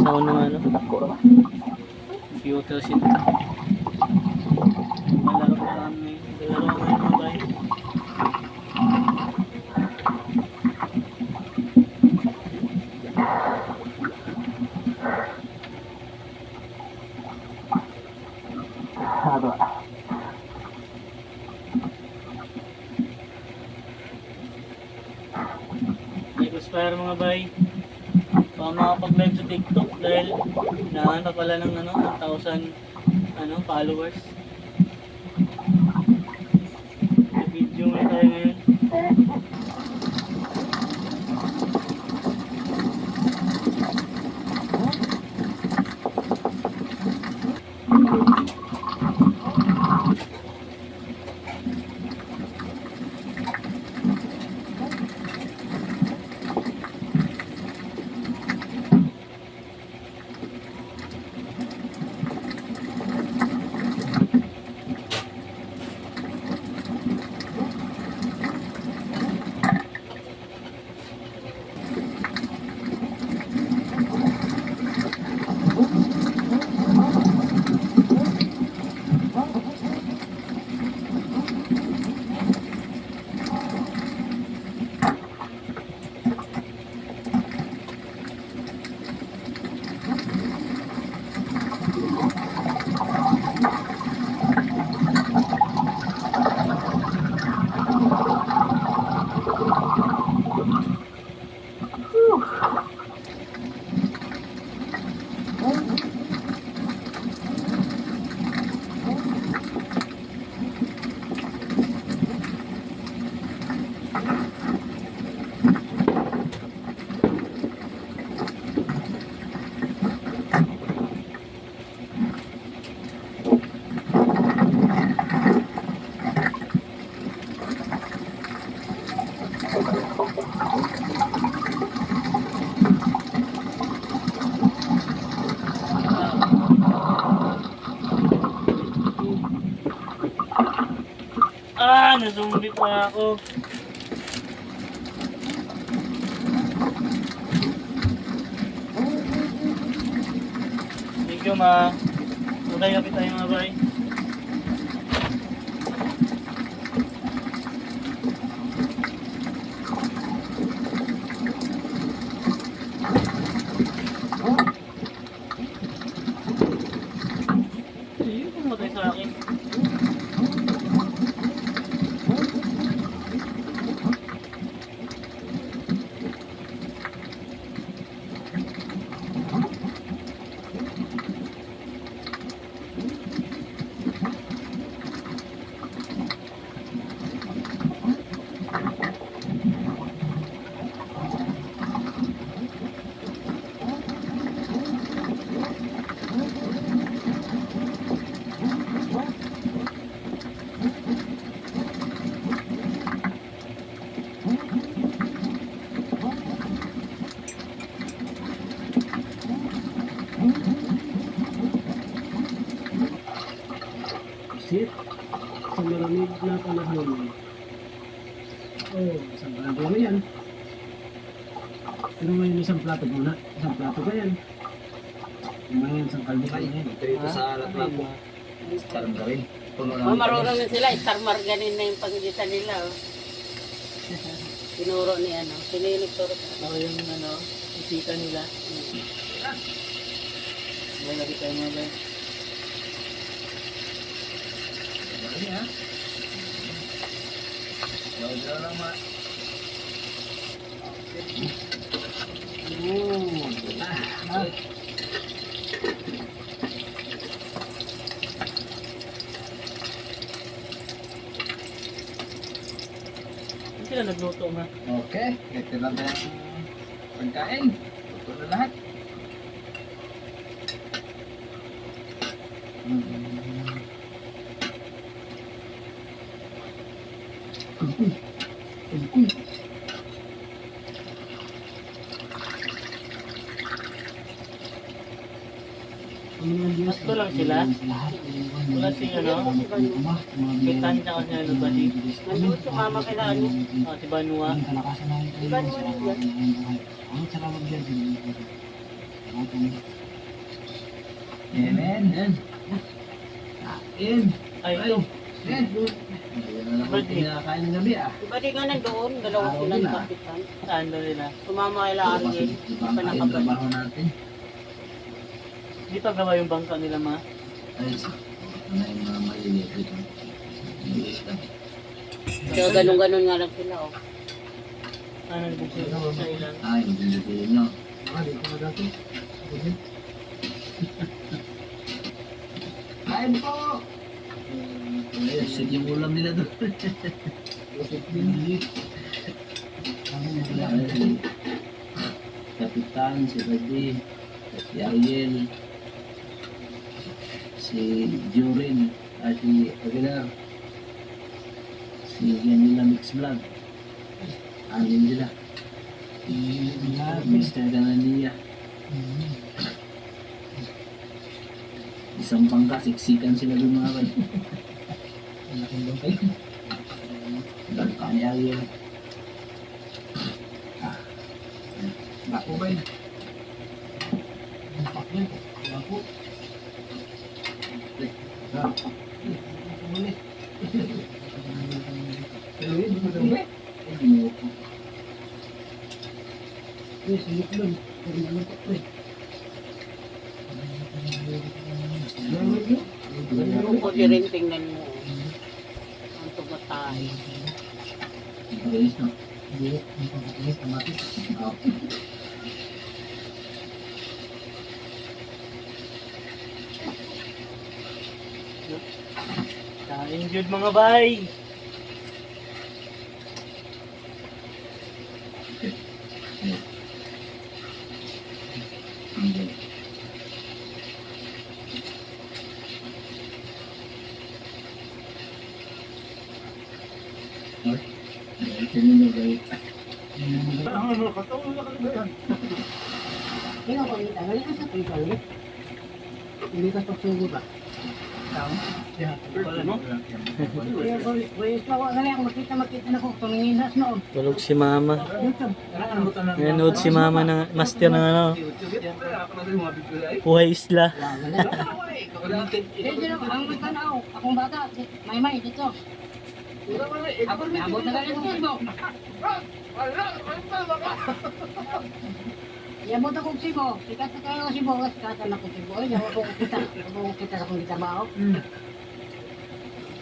ako ng ano, computer set. Malaro pa kami. Malaro kami mga bay. Nag-expire mga bay. Baka makapag-live sa TikTok dahil nahanap pala ng 1,000 followers. Video nga tayo ngayon. Nazumbi pa ako. Thank you ma. Okay, kapit tayo mga bay. Ayun, pumatay sa akin. Sit sa malamig na panahon. Oh, isang plato na yan. Pero ngayon isang plato muna. Isang plato ba yan? Kumain isang kaldo ka yan. Ito sa alat na po. Sarang ka rin. Marunong na sila, star margarin na yung pangitan nila. Oh. Tinuro ni sino yung nagturo? Ako yung isita nila. Lagi tayo mga bay. Ini ha. Jauh-jauh lang ma. Hindi sila nagluto nga. Oke, ito lang ang pagkain. Luto na lahat. Tatlo lang sila. Wala si Kitan tsaka si Bali. Nandun sumama kila Si Banua. Di ba naman yun? Yan. Kain. Ay, ito. Yan. Ayan na naman kinakain ng gabi ah. Diba di nga nandoon, dalawa sila ng kapitan. Saan daw nila? Sumama kay Ariel. Iba Pa pa yung nakabalik. trabaho natin. Di pa gawa yung bangka nila, ma? Ay, ano yung mga maliliit dito. Bilis ka. Kaya ganun-ganun nga lang sila oh. Ano nagbuksin sa ilan? Ay, hindi nyo. Kain po! Sige yung ulam nila doon. Kapitan, si Buddy, si Ariel, si Jorin, at si Aguilar, si Yanila Mix Vlog. Anin sila. Mr. Ganania. Isang pangka, siksikan sila doon mga kayo. Bangka ni Ariel. Bako ba yun? Bako. Buti rin tingnan mo. Ang tumatay. Ayos no? Oo. Kain jud mga bay! Hindi. Tingnan nyo guys. Kaya ko nita, wala ka sa pagkali. Hindi ka pagsugo ba? Wala no? Wala ako makita na ko tumingin nas noon. Tulog si mama. YouTube. Nanood si mama ng master ng ano. Buhay Isla. Ang tanaw, akong bata, may dito. Ako abot na galing ng sibo. Yabot akong sibo, sikat na kayo sibo, kata na kong sibo. Ay, ako kita sa kong trabaho.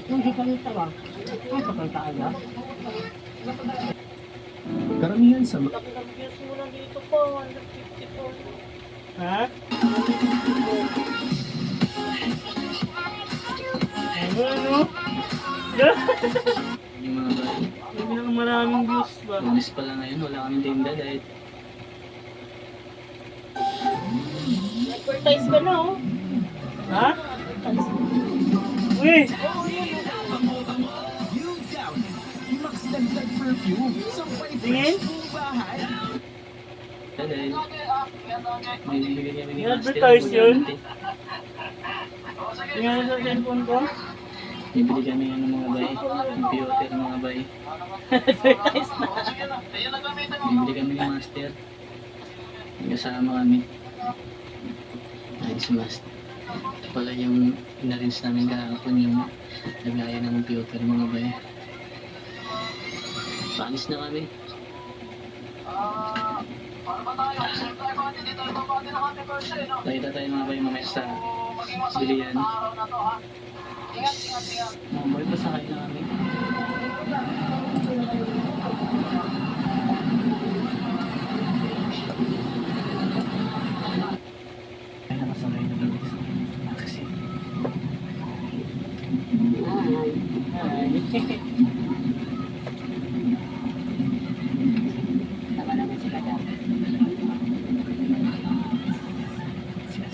Yung sikalita ba? Ay, kapalta aga. Karamihan sa Nag-views mo lang dito po, 154. Ha? Ano? Yung mga bahay. Hindi lang maraming views ba? Lunes pa lang ngayon, wala kaming tinda dahil Advertise ka na oh. Ha? Uy! Tingin? dahil may bibigyan kami ni May Master. advertise yun? Tingnan sa cellphone ko? Bibili kami ng mga bay, computer mga bay. Advertise na. Bibili kami ni Master. May kasama kami. Ay, si Master. Ito pala yung inarinse namin kahapon yung lagayan ng computer mga bay. Panis na kami. Nakita tayo mga bay mamaya sa bilian. Mamay pa sakay na kami. Ay, nakasakay na kami sa taxi.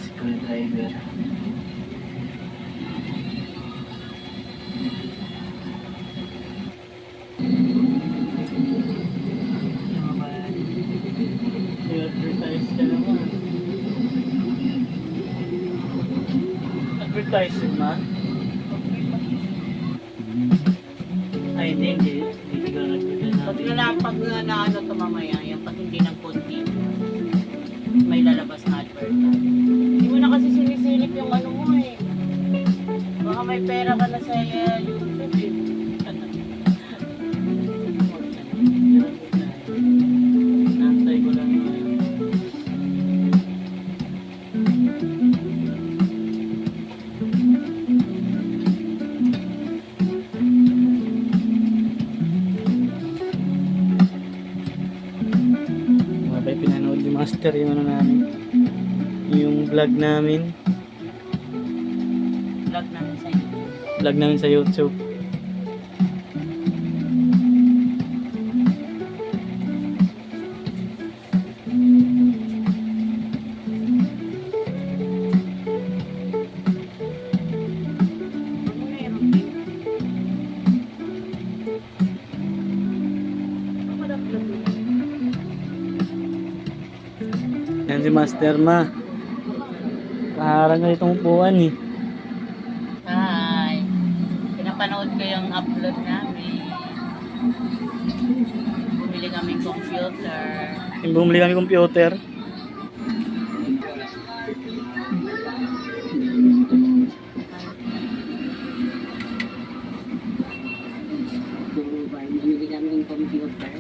Si Kuya Driver. I-advertise ka naman. Advertise yun, ma? Ay, hindi. Hindi ka nag-advertise Pag natin. pag na ano to mamaya, yung pag hindi ng content, may lalabas na advert. Kaya YouTube eh. Nantay ko lang yun. Mabay pinanood ni Master yung ano namin. Yung vlog namin. Vlog namin sa iyo. Vlog namin sa YouTube. Yan si Master Ma. Kaharang na itong upuan eh. Hi. Pinapanood ko yung upload namin. Bumili kaming computer. Yung bumili kami computer. Bumili kami ng computer.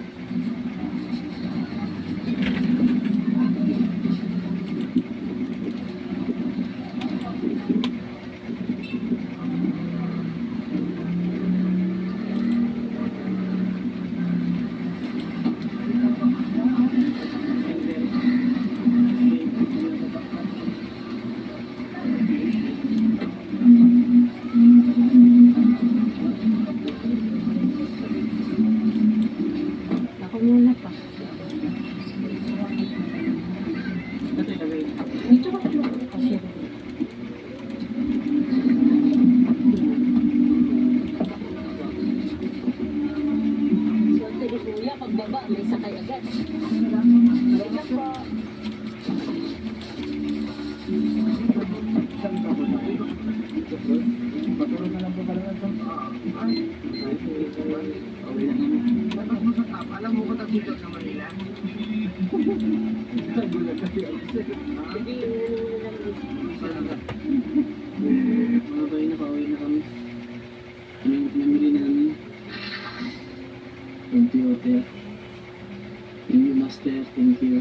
Ako muna pa. Dito ka pa. Kasi swerte ni Kuya, pagbaba, may sakay agad. Wala pa. Patulong na lang po pala ito. Okay lang naman. Alam mo ko dito sa Manila? Gulat kasi Mga bay na pauwi na kami. Ano yung pinamili namin? Computer. Thank you, Master. Thank you.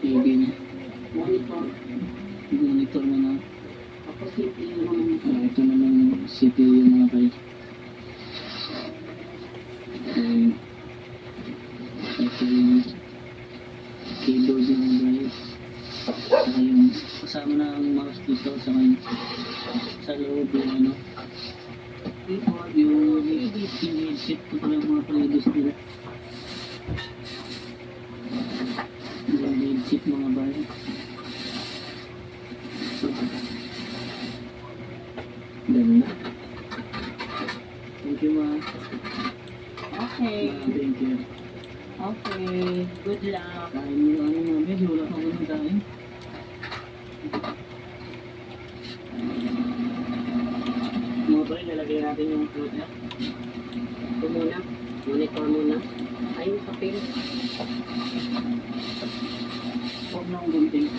TV na. Monitor mo na. Ito naman CPU mga bay. Ito yung keyboard ng drive. Saka yung kasama na ang mouse dito sa loob yung ano. Keyboard, yung headset ko pala yung mga playlist nila. Yung headset mga bay. Ganda. Thank you, ma. Okay. Thank you. Okay. Good luck. Kain mo ano mga medyo wala kang unang kain. Mga pare, lalagay natin yung fruit niya. Ito muna. Monitor muna. Ay, yung papel. Huwag na ang gunting.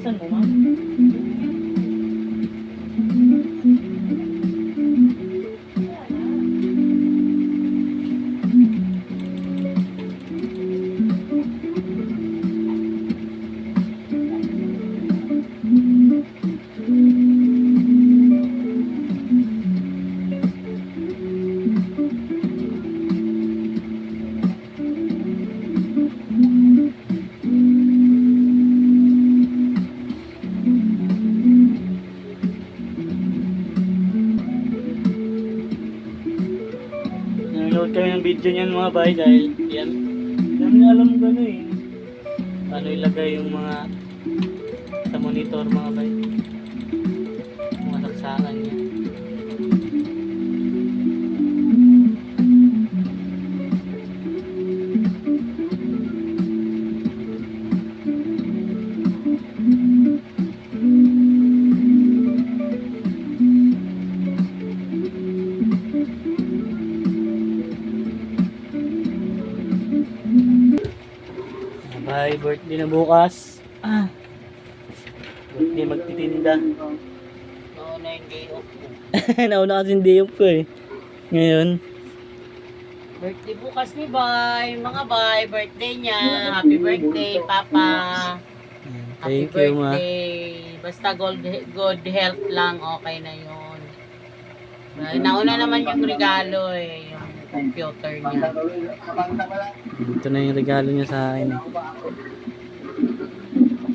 Buksan mo, ma'am. Nanonood kami ng video niyan mga bay dahil yan. Yan alam ko ano eh. Paano ilagay yung mga sa monitor mga bay. Mga saksakan niya. Bye, birthday na bukas. Birthday magtitinda. Nauna yung day off ko. Nauna kasi day off ko eh. Ngayon. Birthday bukas ni Bay. Mga Bay, birthday niya. Happy birthday, Papa. Happy Thank you ma. birthday. Basta good health lang, okay na yun. Nauna naman yung regalo eh, yung computer niya. Ito na yung regalo niya sa akin.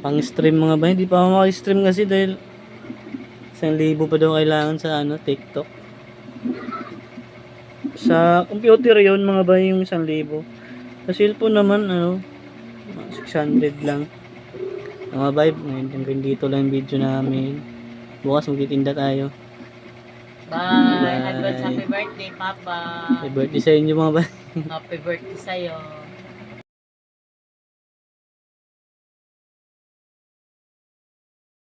Pang stream mga ba? Hindi pa ako makistream kasi dahil 1,000 pa daw kailangan sa TikTok. Sa computer yon mga ba yung 1,000. Sa cellphone naman 600 lang. Mga vibe, ngayon dito lang yung video namin. Bukas magtitinda tayo. Bye! Advance happy birthday, Papa! Happy birthday sa inyo mga ba? Happy birthday sa'yo!